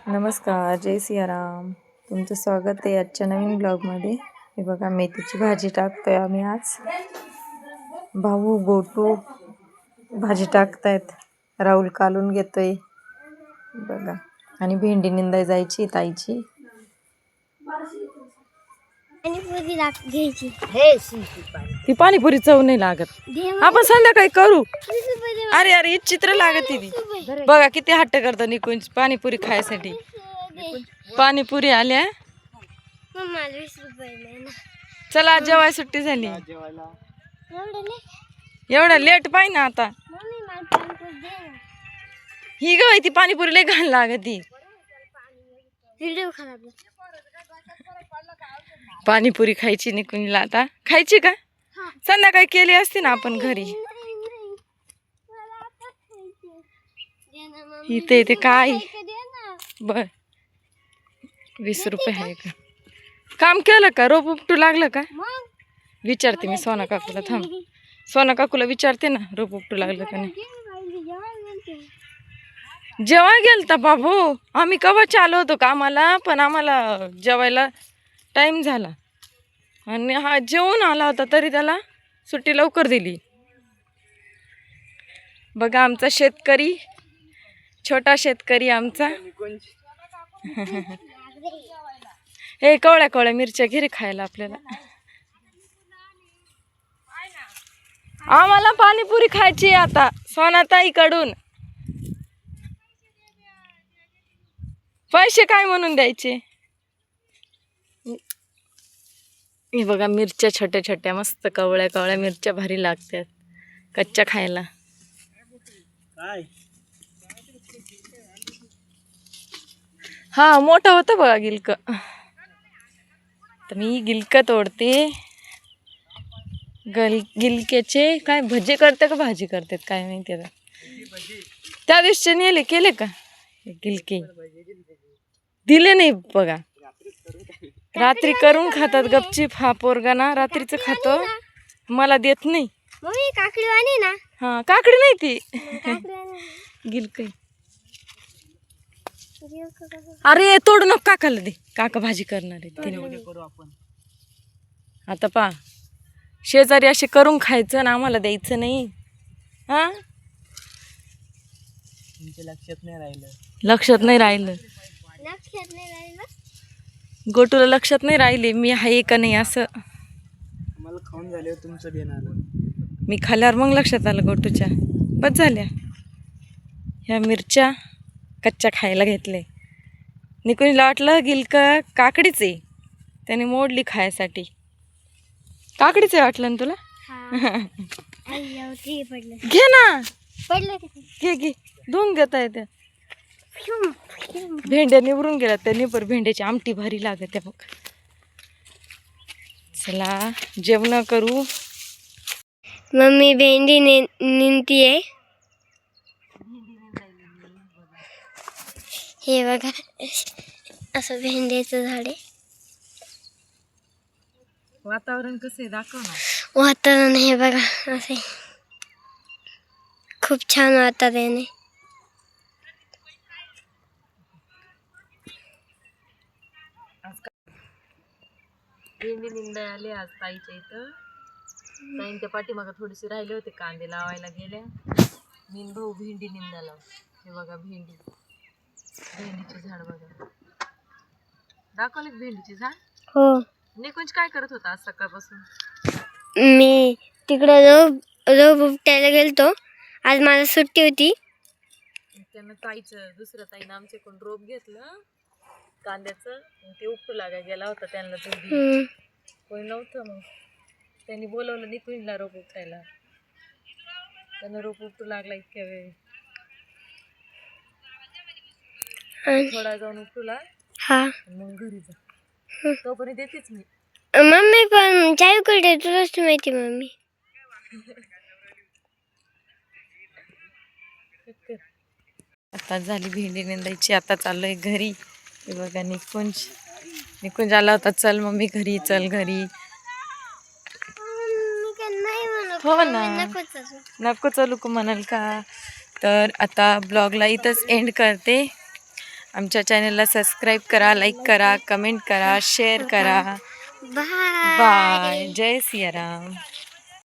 नमस्कार, जय सियाराम. तुमचं स्वागत आहे आजच्या नवीन ब्लॉगमध्ये. हे बघा, मेथीची भाजी टाकतोय आम्ही आज. भाऊ गोटू भाजी टाकतायत, राहुल कालून घेतोय बघा. आणि भेंडी निंदाय जायची ताईची. ती पाणीपुरी चव नाही लागत, आपण संध्याकाळी करू. अरे अरे चित्र लागत ती. बघा किती हट्ट करतो निकुंज पाणीपुरी खायसाठी. पाणीपुरी आल्या. चला जेवाय सुट्टी झाली. एवढा लेट पाहिजे ना आता. ही ग ती पाणीपुरी लय घाण लागत ती. पाणीपुरी खायची निकुंजला आता. खायची का? संध्याकाळी केली असती ना आपण घरी. इथे इथे काय बर 20 रुपये आहे का? काम केलं का? रोप उपटू लागलं का? विचारते मी सोना काकूला. थांब, सोना काकूला विचारते ना रोप उपटू लागलं का नाही. जेव्हा गेलता बाबू आम्ही कवा चालू होतो कामाला, पण आम्हाला जेवायला टाइम झाला आणि हा जेवून आला होता तरी त्याला सुट्टी लवकर दिली. बघा आमचा शेतकरी, छोटा शेतकरी आमचा. हे कवळ्या कवळ्या मिरच्या घे रे खायला आपल्याला. आम्हाला पाणीपुरी खायची आता सोनाताईकडून. पैसे काय म्हणून द्यायचे? हे बघा मिरच्या छोट्या छोट्या मस्त कवळ्या कवळ्या मिरच्या भारी लागतात कच्च्या खायला. हा मोठा होता बघा गिलक. तर मी गिलक तोडते. गिलक्याचे काय भजे करते का भाजी करतात काय माहिती आता. त्या दिवशी नेले केले का गिलके? दिले नाही बघा. रात्री करून खातात गपचीप. हा पोरगा ना रात्रीच खातो, मला देत नाही. हा काकडी नाही ती गिलक. अरे तोडू नको, काकाला दे, काका भाजी करणार आहे. आता पा शेजारी असे करून खायचं ना आम्हाला द्यायचं नाही. हा लक्षात नाही राहिलं. गोटूला लक्षात नाही राहिले मी आहे का नाही असं. मला खाऊन झाले तुमचं देणार. मी खाल्ल्यावर मग लक्षात आलं गोटूच्या. बस झाल्या ह्या मिरच्या कच्च्या खायला घेतले. निकुंजला वाटलं गिलक काकडीच आहे, त्याने मोडली खायसाठी. काकडीच आहे वाटलं ना तुला? घे ना, घे घे, धुवून घेता येते. भेंड्या निवरून गेल्या त्या निपर. भेंड्याची आमटी भारी लागते बघ. चला जेवण करू. मम्मी भेंडी निंदतीये. हे बघा असं भेंड्याचं झाड आहे. वातावरण कसं आहे दाखव ना. वातावरण हे बघा असे खूप छान वातावरण आहे. भेंडी निंदा आले आज ताईच्या इथं. ताईंच्या पाठीमागं थोडीशी राहिले होते, कांदे लावायला गेल्या. मीन भाऊ भेंडी निंदाला. हे बघा भेंडी, भेंडीचे झाड बघा. दाखवले भेंडीचे झाड. हो. निकुंज काय करत होता आज सकाळपासून? मी तिकडं रोप उपटायला गेलतो. आज मला सुट्टी होती. त्यानं ताईचं दुसऱ्या ताईनं आमचे कोण रोप घेतलं कांद्याचं, ते उपटू लागायला गेला होता. त्यांना तुम्ही कोणी नव्हतं, मग त्यांनी बोलवलं निकुंजला रोप उपटायला. त्यानं रोप उपटू लागला इतक्या वेळ. थोडा जाऊन उपटूला मग घरी जा. तोपर्यंत येतेच मी. मम्मी पण चाय करते तुलाच माहिती. मम्मी आता झाली भेंडी निंदायची. आता चाललोय घरी. हे बघा निकुंज आला होता. चल मम्मी घरी, चल घरी. हो ना, नको चलू का म्हणाल का. तर आता ब्लॉगला इथंच एंड करते. आमच्या चॅनलला सबस्क्राईब करा, लाईक करा, कमेंट करा, शेअर करा. बाय. बाय. जय सियाराम.